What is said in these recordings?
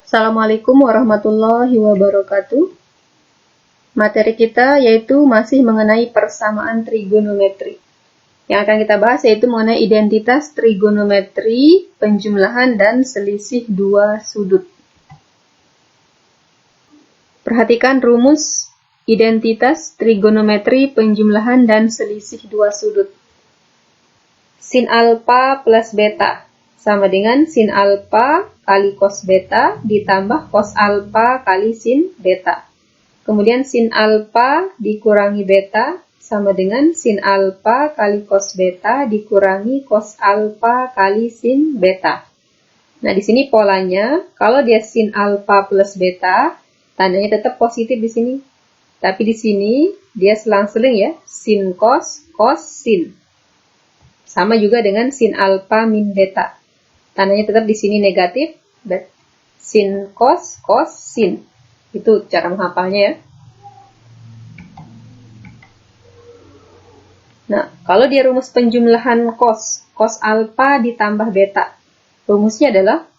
Assalamualaikum warahmatullahi wabarakatuh. Materi kita yaitu masih mengenai persamaan trigonometri. Yang akan kita bahas yaitu mengenai identitas trigonometri, penjumlahan, dan selisih dua sudut. Perhatikan rumus identitas trigonometri, penjumlahan, dan selisih dua sudut. Sin alfa plus beta sama dengan sin alfa kali cos beta ditambah cos alfa kali sin beta. Kemudian sin alfa dikurangi beta sama dengan sin alfa kali cos beta dikurangi cos alfa kali sin beta. Nah, di sini polanya, kalau dia sin alfa plus beta, tandanya tetap positif di sini. Tapi di sini dia selang-seling ya, sin cos, cos sin. Sama juga dengan sin alfa min beta. Tandanya tetap di sini negatif, sin cos, cos sin. Itu cara menghafalnya ya. Nah, kalau dia rumus penjumlahan cos alfa ditambah beta. Rumusnya adalah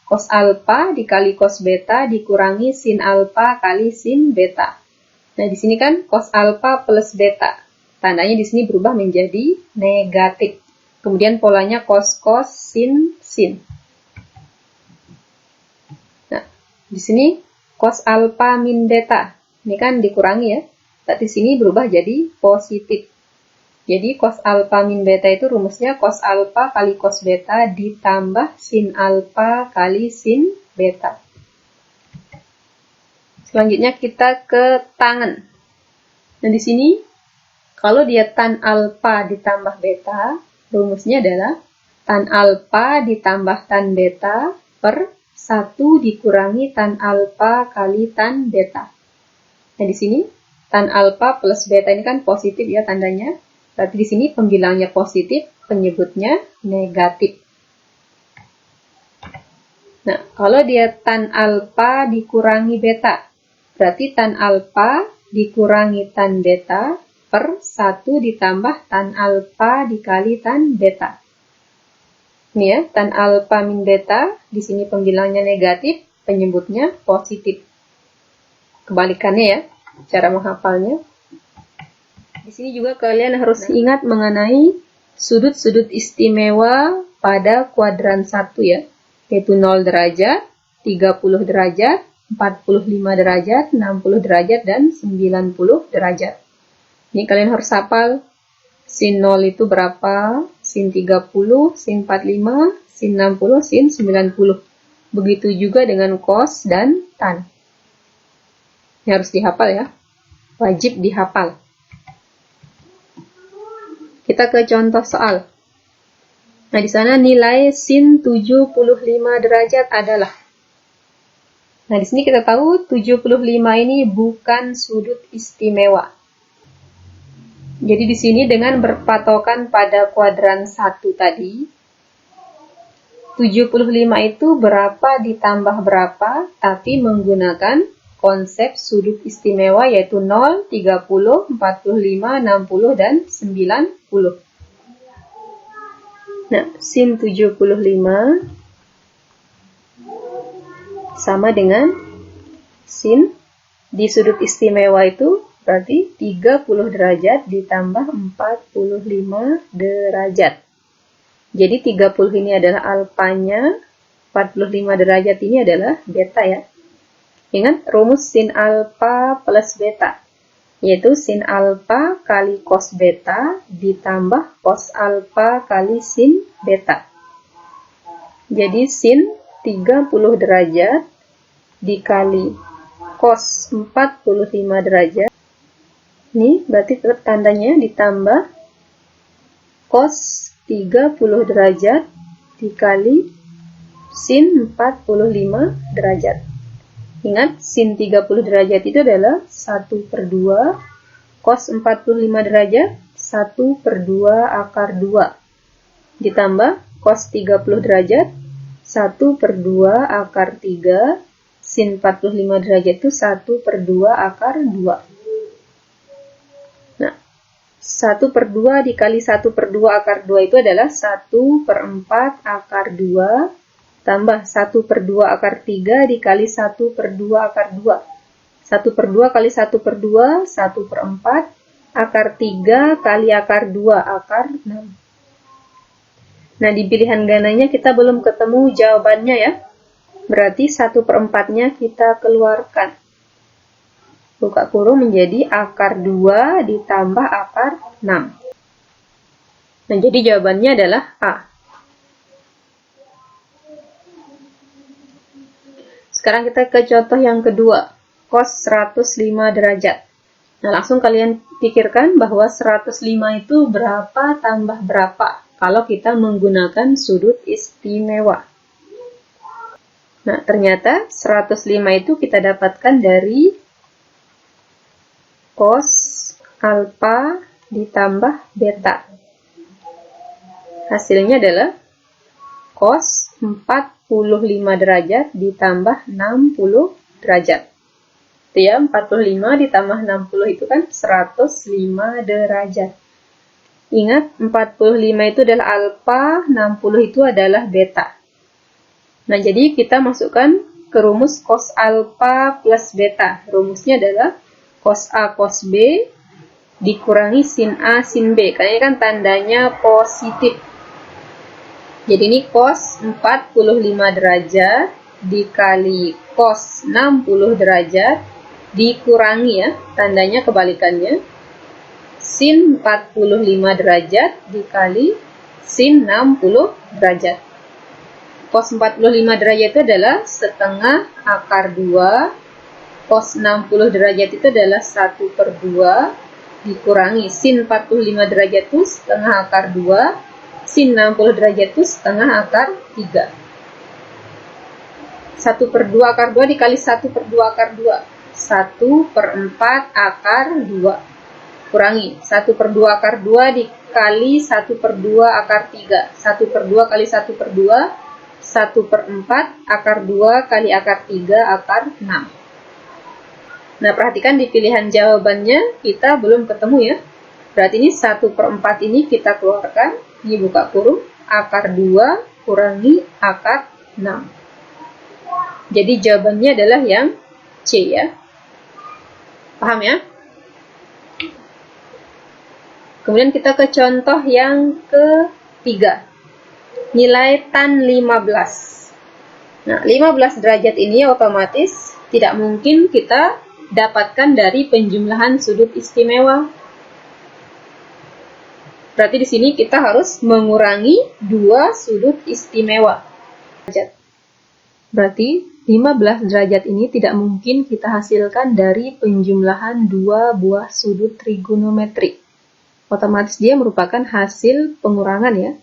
cos alfa dikali cos beta dikurangi sin alfa kali sin beta. Nah, di sini kan cos alfa plus beta. Tandanya di sini berubah menjadi negatif. Kemudian polanya cos cos sin sin. Nah, di sini cos alfa min beta. Ini kan dikurangi ya. Tapi di sini berubah jadi positif. Jadi cos alfa min beta itu rumusnya cos alfa kali cos beta ditambah sin alfa kali sin beta. Selanjutnya kita ke tangen. Nah, di sini kalau dia tan alfa ditambah beta, rumusnya adalah tan alfa ditambah tan beta per 1 dikurangi tan alfa kali tan beta. Nah, di sini tan alfa plus beta ini kan positif ya tandanya. Berarti di sini pembilangnya positif, penyebutnya negatif. Nah, kalau dia tan alfa dikurangi beta, berarti tan alfa dikurangi tan beta per 1 ditambah tan alfa dikali tan beta. Ini ya, tan alfa min beta, di sini pembilangnya negatif, penyebutnya positif. Kebalikannya ya, cara menghafalnya. Di sini juga kalian harus ingat mengenai sudut-sudut istimewa pada kuadran 1 ya, yaitu 0 derajat, 30 derajat, 45 derajat, 60 derajat, dan 90 derajat. Ini kalian harus hafal sin 0 itu berapa, sin 30, sin 45, sin 60, sin 90. Begitu juga dengan cos dan tan. Ini harus dihafal ya, wajib dihafal. Kita ke contoh soal. Nah, di sana nilai sin 75 derajat adalah. Nah, di sini kita tahu 75 ini bukan sudut istimewa. Jadi di sini dengan berpatokan pada kuadran 1 tadi, 75 itu berapa ditambah berapa, tapi menggunakan konsep sudut istimewa yaitu 0, 30, 45, 60, dan 90. Nah, sin 75 sama dengan sin di sudut istimewa itu berarti 30 derajat ditambah 45 derajat. Jadi 30 ini adalah alfanya, 45 derajat ini adalah beta ya. Ingat rumus sin alfa plus beta, yaitu sin alfa kali cos beta ditambah cos alfa kali sin beta. Jadi sin 30 derajat dikali cos 45 derajat. Ini berarti tetap tandanya ditambah cos 30 derajat dikali sin 45 derajat. Ingat, sin 30 derajat itu adalah 1/2, cos 45 derajat, 1/2 akar 2. Ditambah cos 30 derajat, 1/2 akar 3, sin 45 derajat itu 1/2 akar 2. Nah, 1/2 dikali 1/2 akar 2 itu adalah 1/4 akar 2 tambah 1/2 akar 3 dikali 1/2 akar 2. 1/2 kali 1/2, 1/4, akar 3 kali akar 2, akar 6. Nah, di pilihan gananya kita belum ketemu jawabannya ya. Berarti 1/4-nya kita keluarkan. Buka kurung menjadi akar 2 ditambah akar 6. Nah, jadi jawabannya adalah A. Sekarang kita ke contoh yang kedua, cos 105 derajat. Nah, langsung kalian pikirkan bahwa 105 itu berapa tambah berapa kalau kita menggunakan sudut istimewa. Nah, ternyata 105 itu kita dapatkan dari cos alfa ditambah beta. Hasilnya adalah cos 45 derajat ditambah 60 derajat. Itu ya, 45 ditambah 60 itu kan 105 derajat. Ingat, 45 itu adalah alfa, 60 itu adalah beta. Nah, jadi kita masukkan ke rumus cos alfa plus beta. Rumusnya adalah cos A cos B dikurangi sin A sin B. Karena ini kan tandanya positif. Jadi ini cos 45 derajat dikali cos 60 derajat dikurangi ya, tandanya kebalikannya. Sin 45 derajat dikali sin 60 derajat. Cos 45 derajat itu adalah setengah akar 2. Cos 60 derajat itu adalah 1/2 dikurangi sin 45 derajat itu setengah akar 2. Sin 60 derajat itu setengah akar 3. 1/2 akar 2 dikali 1/2 akar 2. 1/4 akar 2. Kurangi 1/2 akar 2 dikali 1/2 akar 3. 1/2 kali 1/2, 1/4 akar 2 kali akar 3 akar 6. Nah, perhatikan di pilihan jawabannya kita belum ketemu ya. Berarti ini 1/4 ini kita keluarkan. Ini buka kurung, akar 2 kurangi akar 6. Jadi jawabannya adalah yang C ya. Paham ya? Kemudian kita ke contoh yang ketiga. Nilai tan 15. Nah, 15 derajat ini otomatis tidak mungkin kita dapatkan dari penjumlahan sudut istimewa. Berarti di sini kita harus mengurangi 2 sudut istimewa. Berarti 15 derajat ini tidak mungkin kita hasilkan dari penjumlahan 2 buah sudut trigonometri. Otomatis dia merupakan hasil pengurangan ya.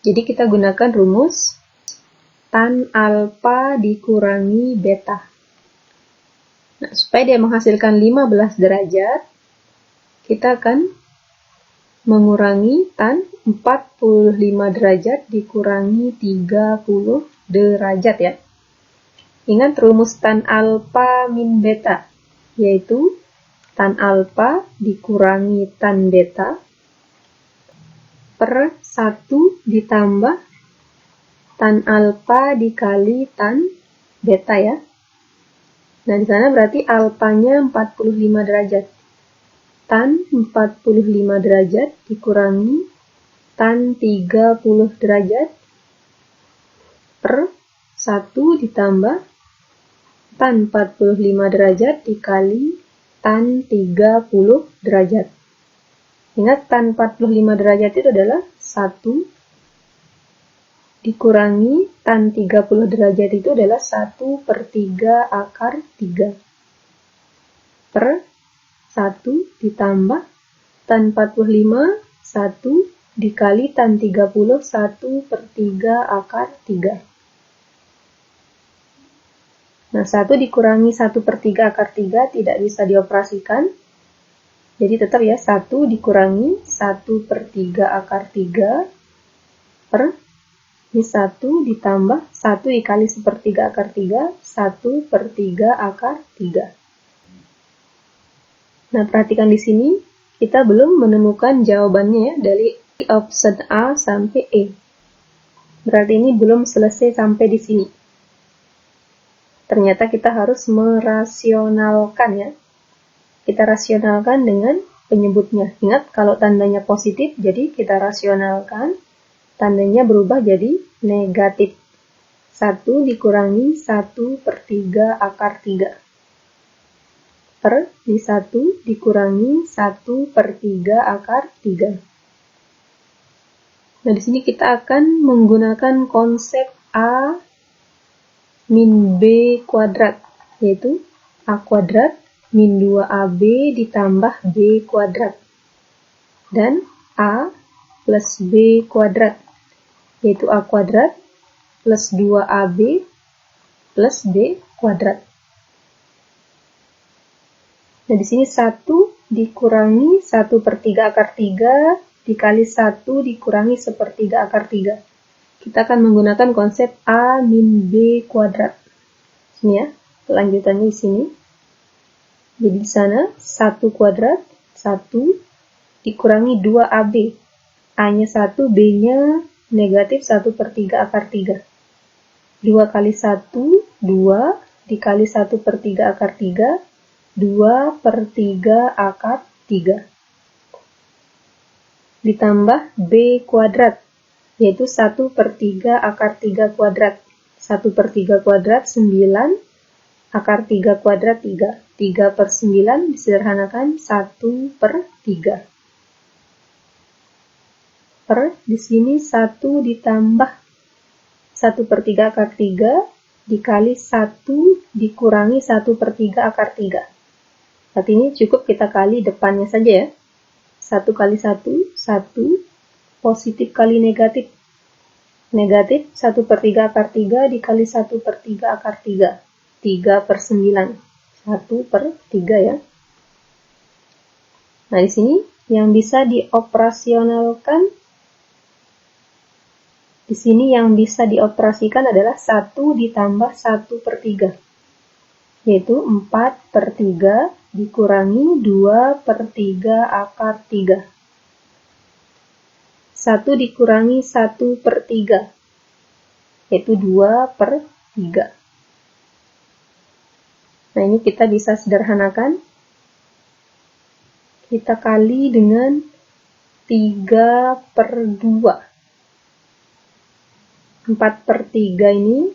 Jadi kita gunakan rumus tan alfa dikurangi beta. Nah, supaya dia menghasilkan 15 derajat, kita akan mengurangi tan 45 derajat dikurangi 30 derajat ya. Ingat rumus tan alfa min beta, yaitu tan alfa dikurangi tan beta per 1 ditambah tan alfa dikali tan beta ya. Nah, di sana berarti alfanya 45 derajat. Tan 45 derajat dikurangi tan 30 derajat per 1 ditambah tan 45 derajat dikali tan 30 derajat. Ingat, tan 45 derajat itu adalah 1 dikurangi tan 30 derajat itu adalah 1/3 akar 3 per 1 ditambah tan 45, 1 dikali tan 30, 1/3 akar 3. Nah, 1 dikurangi 1/3 akar 3 tidak bisa dioperasikan. Jadi tetap ya, 1 dikurangi 1/3 akar 3 per ini 1 ditambah 1 dikali 1/3 akar 3, 1/3 akar 3. Nah, perhatikan di sini, kita belum menemukan jawabannya ya, dari option A sampai E. Berarti ini belum selesai sampai di sini. Ternyata kita harus merasionalkan ya. Kita rasionalkan dengan penyebutnya. Ingat, kalau tandanya positif, jadi kita rasionalkan, tandanya berubah jadi negatif. 1 dikurangi 1/3 akar 3. Per di 1 dikurangi 1/3 akar 3. Nah, di sini kita akan menggunakan konsep A min B kuadrat, yaitu A kuadrat min 2AB ditambah B kuadrat. Dan A plus B kuadrat, yaitu A kuadrat plus 2AB plus B kuadrat. Nah, di sini 1 dikurangi 1/3 akar 3 dikali 1 dikurangi 1/3 akar 3. Kita akan menggunakan konsep A min B kuadrat. Sini ya, kelanjutannya di sini. Jadi di sana 1 kuadrat, 1 dikurangi 2AB. A-nya 1, B-nya negatif 1/3 akar 3. 2 kali 1, 2 dikali 1/3 akar 3, 2/3 akar 3. Ditambah B kuadrat, yaitu 1/3 akar 3 kuadrat. 1/3 kuadrat 9, akar 3 kuadrat 3. 3/9 disederhanakan 1/3. Per di sini 1 ditambah 1/3 akar 3 dikali 1 dikurangi 1/3 akar 3. Saat ini cukup kita kali depannya saja ya. 1 kali 1, 1, positif kali negatif. Negatif 1/3 akar 3 dikali 1/3 akar 3. 3/9. 1/3 ya. Nah, di sini yang bisa dioperasionalkan, di sini yang bisa dioperasikan adalah 1 ditambah 1/3, yaitu 4/3 dikurangi 2/3 akar 3. 1 dikurangi 1/3, yaitu 2/3. Nah, ini kita bisa sederhanakan. Kita kali dengan 3/2. 4/3 ini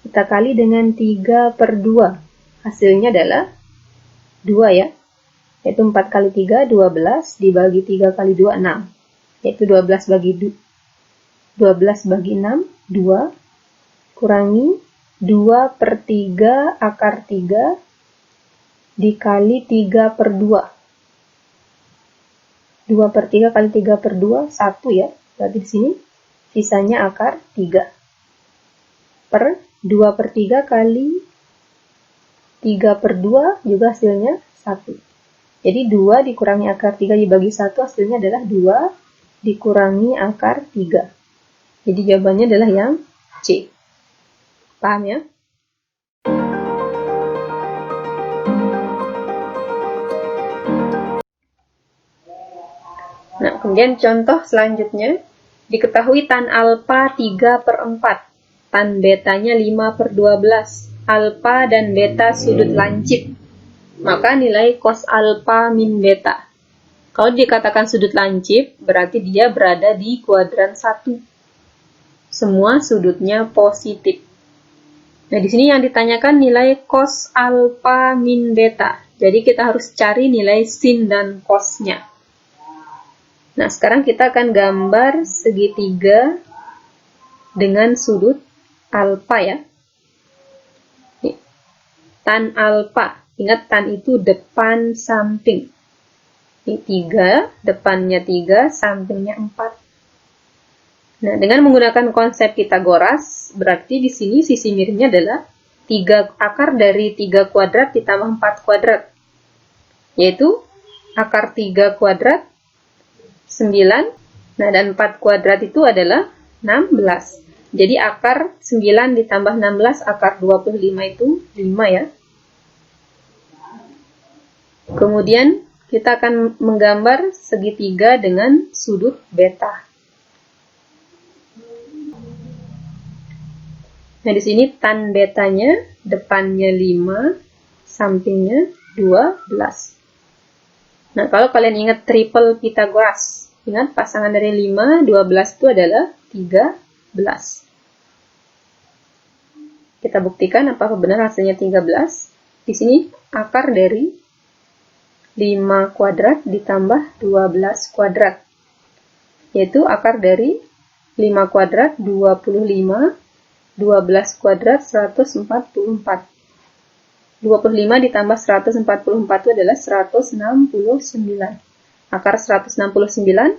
kita kali dengan 3/2. Hasilnya adalah 2 ya. Yaitu 4 kali 3, 12, dibagi 3 kali 2, 6. Yaitu 12 bagi 6, 2, kurangi 2/3 akar 3 dikali 3/2. 2/3 kali 3/2, 1 ya. Berarti di sini sisanya akar 3. Per 2/3 kali 3/2 juga hasilnya 1. Jadi 2 dikurangi akar 3 dibagi 1 hasilnya adalah 2 dikurangi akar 3. Jadi jawabannya adalah yang C. Paham ya? Nah, kemudian contoh selanjutnya. Diketahui tan alfa 3/4. Tan betanya 5/12. Alfa dan beta sudut lancip. Maka nilai cos alfa min beta. Kalau dikatakan sudut lancip, berarti dia berada di kuadran 1. Semua sudutnya positif. Nah, di sini yang ditanyakan nilai cos alfa min beta. Jadi kita harus cari nilai sin dan cosnya. Nah, sekarang kita akan gambar segitiga dengan sudut alfa ya. Nih, tan alfa. Ingat, tan itu depan samping. Ini 3, depannya 3, sampingnya 4. Nah, dengan menggunakan konsep Pitagoras, berarti di sini sisi miringnya adalah 3 akar dari 3 kuadrat ditambah 4 kuadrat. Yaitu akar 3 kuadrat 9, nah dan 4 kuadrat itu adalah 16. Jadi akar 9 ditambah 16, akar 25 itu 5 ya. Kemudian kita akan menggambar segitiga dengan sudut beta. Nah, di sini tan betanya depannya 5, sampingnya 12. Nah, kalau kalian ingat triple Pythagoras, ingat pasangan dari 5, 12 itu adalah 13. Kita buktikan apakah benar hasilnya 13. Di sini akar dari 5 kuadrat ditambah 12 kuadrat, yaitu akar dari 5 kuadrat 25, 12 kuadrat 144. 25 ditambah 144 itu adalah 169. Akar 169,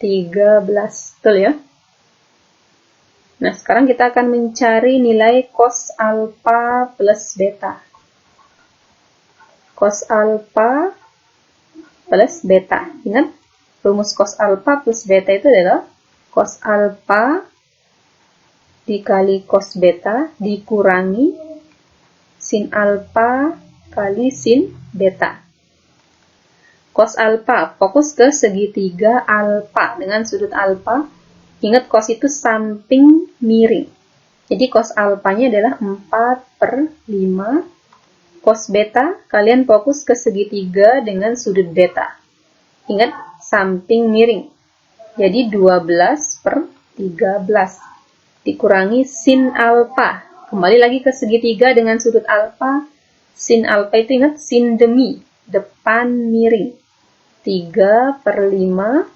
13. Betul ya? Nah, sekarang kita akan mencari nilai cos alfa plus beta. Cos alfa plus beta. Ingat, rumus cos alfa plus beta itu adalah cos alfa dikali cos beta dikurangi sin alfa kali sin beta. Cos alfa, fokus ke segitiga alfa dengan sudut alfa. Ingat, cos itu samping miring. Jadi cos alfanya adalah 4/5. Cos beta, kalian fokus ke segitiga dengan sudut beta. Ingat, samping miring. Jadi 12/13. Dikurangi sin alfa. Kembali lagi ke segitiga dengan sudut alfa. Sin alfa itu ingat sin demi, depan miring. 3/5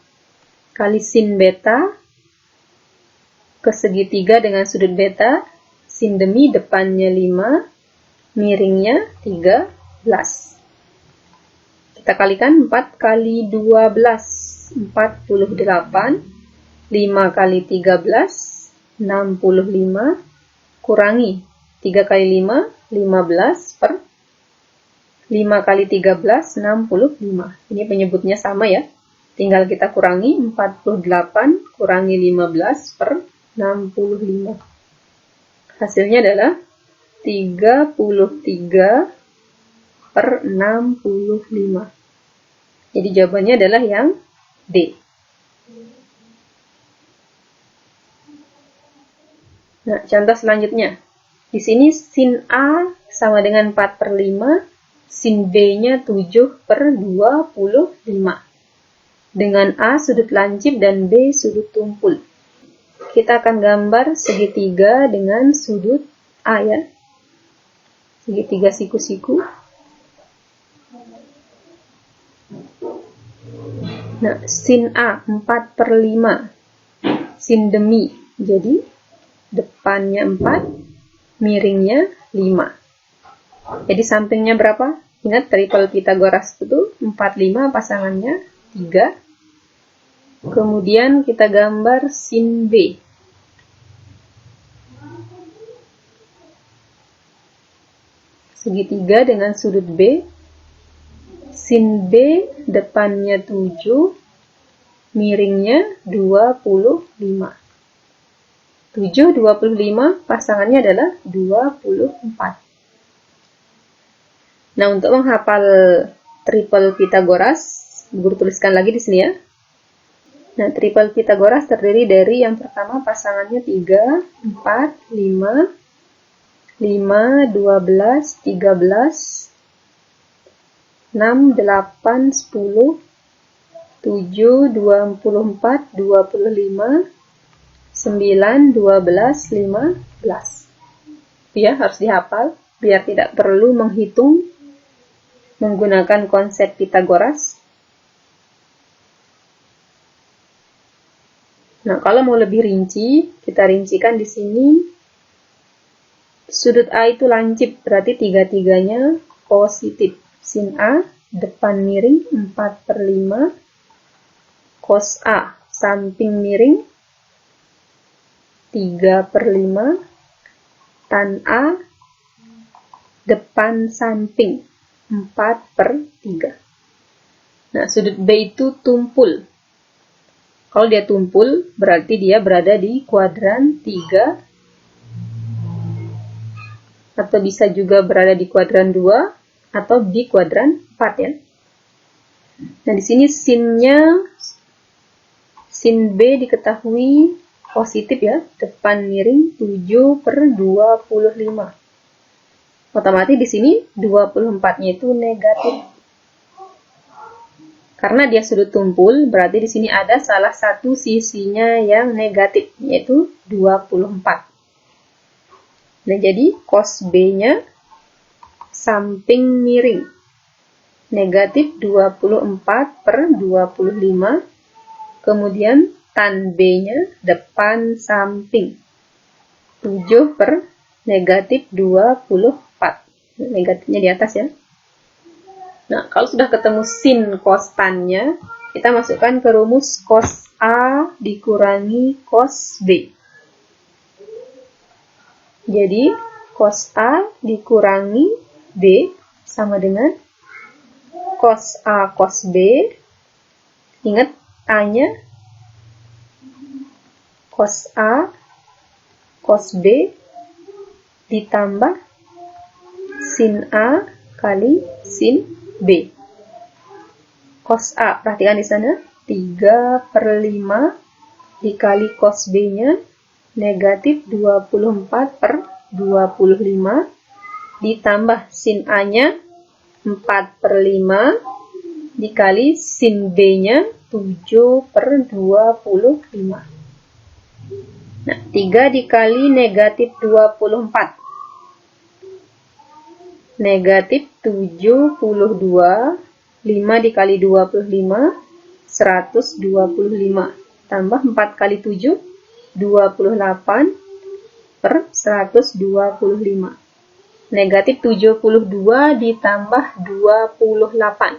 kali sin beta ke segitiga dengan sudut beta. Sin demi depannya 5, miringnya 13. Kita kalikan 4 kali 12, 48. 5 kali 13, 65. Kurangi 3 kali 5, 15 per 5 kali 13, 65. Ini penyebutnya sama ya. Tinggal kita kurangi 48 kurangi 15 per 65. Hasilnya adalah 33/65. Jadi jawabannya adalah yang D. Nah, contoh selanjutnya. Di sini sin A sama dengan 4/5, sin B-nya 7/25. Dengan A sudut lancip dan B sudut tumpul. Kita akan gambar segitiga dengan sudut A ya. Segitiga siku-siku. Nah, sin A 4/5. Sin demi. Jadi, depannya 4, miringnya 5. Jadi, sampingnya berapa? Ingat, triple Pythagoras itu 4/5 pasangannya 3. Kemudian kita gambar sin B. Segitiga dengan sudut B. Sin B depannya 7, miringnya 25. 7, 25, pasangannya adalah 24. Nah, untuk menghafal triple Pythagoras, guru tuliskan lagi di sini ya. Nah, triple Pythagoras terdiri dari yang pertama pasangannya 3, 4, 5, 5, 12, 13, 6, 8, 10, 7, 24, 25, 9, 12, 15. Ya, harus dihafal biar tidak perlu menghitung menggunakan konsep Pythagoras. Nah, kalau mau lebih rinci, kita rincikan di sini. Sudut A itu lancip, berarti tiga-tiganya positif. Sin A, depan miring, 4/5. Cos A, samping miring, 3/5. Tan A, depan samping, 4/3. Nah, sudut B itu tumpul. Kalau dia tumpul, berarti dia berada di kuadran 3, atau bisa juga berada di kuadran 2, atau di kuadran 4 ya. Nah, di sini sin B diketahui positif ya, depan miring 7/25. Otomatis di sini 24-nya itu negatif. Karena dia sudut tumpul, berarti di sini ada salah satu sisinya yang negatif, yaitu 24. Nah, jadi cos B-nya samping miring. Negatif 24/25. Kemudian tan B-nya depan samping. 7 per negatif 24. Negatifnya di atas ya. Nah, kalau sudah ketemu sin cos tan-nya, kita masukkan ke rumus cos A dikurangi cos B. Jadi, cos A dikurangi B sama dengan cos A cos B. Ingat A-nya cos A cos B ditambah sin A kali sin B. Cos A, perhatikan di sana, 3/5 dikali cos B-nya, negatif 24/25, ditambah sin A-nya, 4/5, dikali sin B-nya, 7/25. Nah, 3 dikali negatif 24. Negatif 72, 5 dikali 25, 125. Tambah 4 kali 7, 28 per 125. Negatif 72 ditambah 28.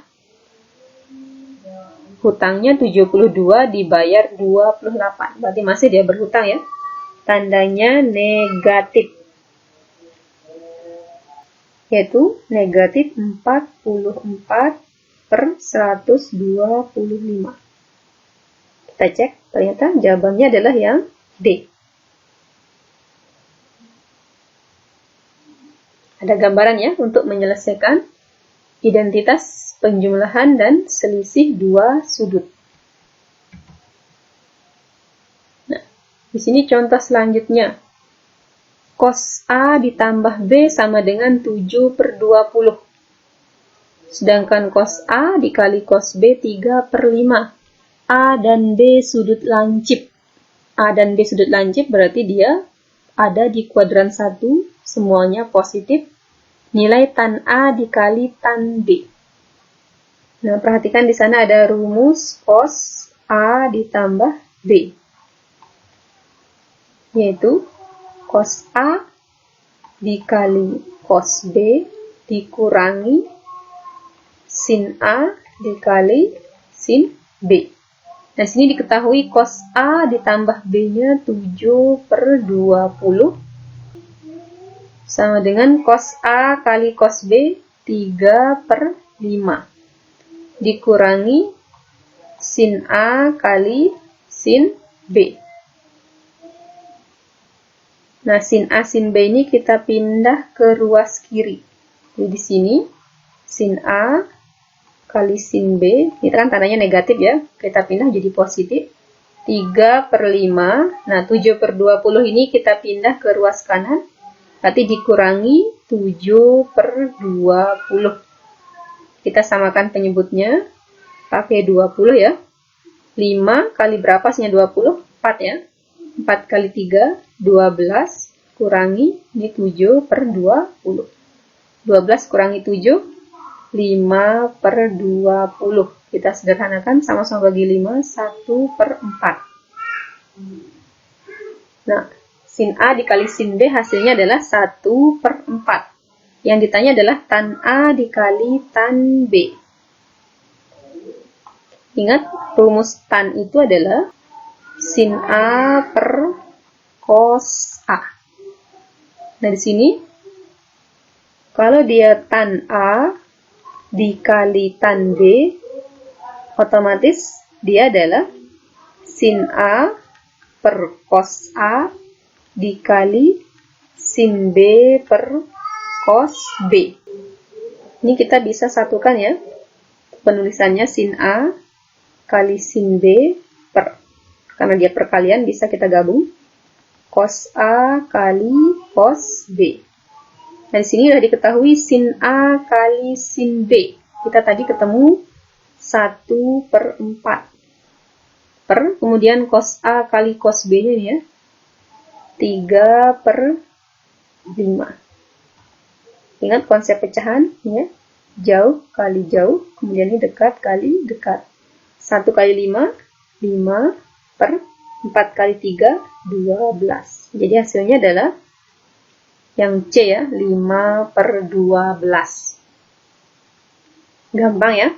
Hutangnya 72 dibayar 28. Berarti masih dia berhutang ya. Tandanya negatif. Yaitu negatif 44/125. Kita cek, ternyata jawabannya adalah yang D. Ada gambaran ya untuk menyelesaikan identitas penjumlahan dan selisih dua sudut. Nah, di sini contoh selanjutnya. Cos A ditambah B sama dengan 7/20. Sedangkan cos A dikali cos B 3/5. A dan B sudut lancip. A dan B sudut lancip berarti dia ada di kuadran 1, semuanya positif. Nilai tan A dikali tan B. Nah, perhatikan di sana ada rumus cos A ditambah B. Yaitu cos A dikali cos B dikurangi sin A dikali sin B. Nah, sini diketahui cos A ditambah B-nya 7/20 sama dengan cos A kali cos B 3/5 dikurangi sin A kali sin B. Nah, sin A, sin B ini kita pindah ke ruas kiri. Jadi di sini, sin A kali sin B, ini kan tandanya negatif ya, kita pindah jadi positif. 3/5, nah 7/20 ini kita pindah ke ruas kanan, berarti dikurangi 7/20. Kita samakan penyebutnya, pakai 20 ya. 5 kali berapa hasilnya 20? 4 ya. 4 kali 3, 12, kurangi, ini 7/20. 12 kurangi 7, 5/20. Kita sederhanakan, sama-sama bagi 5, 1/4. Nah, sin A dikali sin B hasilnya adalah 1/4. Yang ditanya adalah tan A dikali tan B. Ingat, rumus tan itu adalah sin A per cos A. Nah, di sini, kalau dia tan A dikali tan B, otomatis dia adalah sin A per cos A dikali sin B per cos B. Ini kita bisa satukan ya. Penulisannya sin A kali sin B per Karena dia perkalian, bisa kita gabung. Cos A kali cos B. Nah, di sini sudah diketahui sin A kali sin B. Kita tadi ketemu 1/4. Kemudian cos A kali cos B-nya ini ya. 3/5. Ingat konsep pecahan ya. Jauh kali jauh, kemudian ini dekat kali dekat. 1 kali 5, 5 per 4 kali 3, 12. Jadi hasilnya adalah yang C ya, 5/12. Gampang ya.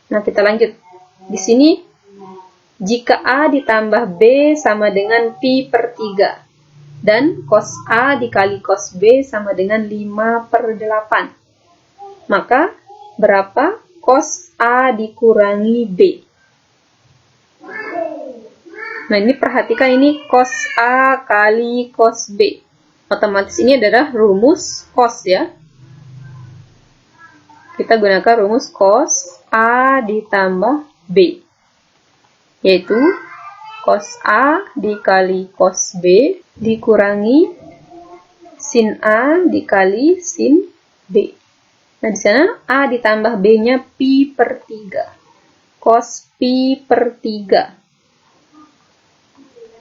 Nah, kita lanjut. Di sini, jika A ditambah B sama dengan Pi/3, dan cos A dikali cos B sama dengan 5/8, maka berapa cos A dikurangi B? Nah, ini perhatikan, ini cos A kali cos B. Otomatis ini adalah rumus cos ya. Kita gunakan rumus cos A ditambah B, yaitu cos A dikali cos B dikurangi sin A dikali sin B. Nah, di sana A ditambah B-nya Pi/3. Cos Pi/3.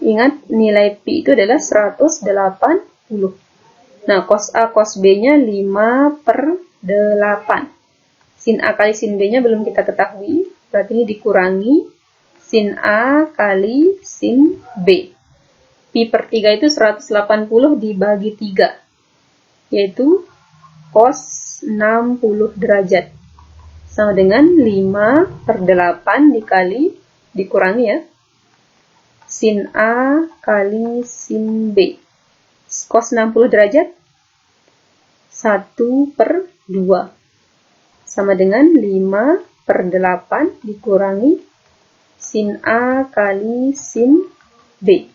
Ingat, nilai Pi itu adalah 180. Nah, cos A cos B-nya 5/8. Sin A kali sin B-nya belum kita ketahui, berarti ini dikurangi sin A kali sin B. Pi/3 itu 180 dibagi 3, yaitu cos 60 derajat. Sama dengan 5/8 dikurangi ya, sin A kali sin B. Cos 60 derajat 1/2. Sama dengan 5/8 dikurangi sin A kali sin B.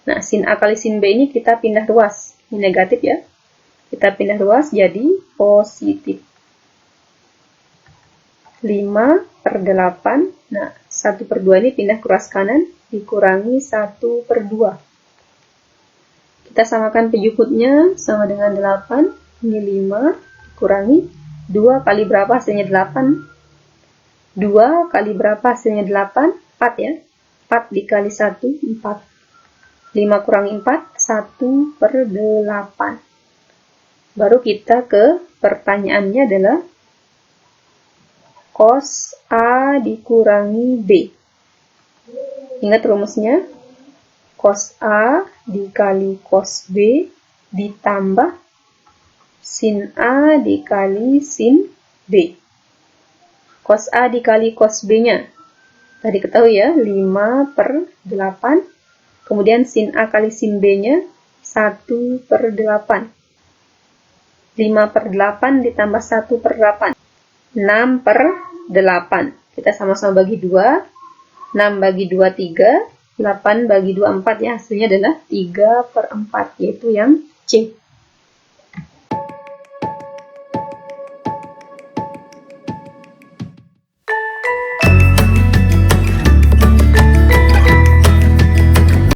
Nah, sin A kali sin B ini kita pindah ruas. Ini negatif ya. Kita pindah ruas jadi positif. 5/8. Nah, 1/2 ini pindah ke ruas kanan, dikurangi 1/2. Kita samakan penyebutnya sama dengan 8. Ini 5 dikurangi 2 kali berapa hasilnya 8? 2 kali berapa hasilnya 8? 4 ya. 4 dikali 1, 4. 5 kurangi 4, 1/8. Baru kita ke pertanyaannya adalah cos A dikurangi B. Ingat rumusnya, cos A dikali cos B ditambah sin A dikali sin B. Cos A dikali cos B-nya, tadi ketahui ya, 5/8. Kemudian sin A kali sin B-nya 1/8. 5/8 ditambah 1/8. 6/8. Kita sama-sama bagi 2. 6 bagi 2, 3. 8 bagi 2, 4 ya. Hasilnya adalah 3/4, yaitu yang C.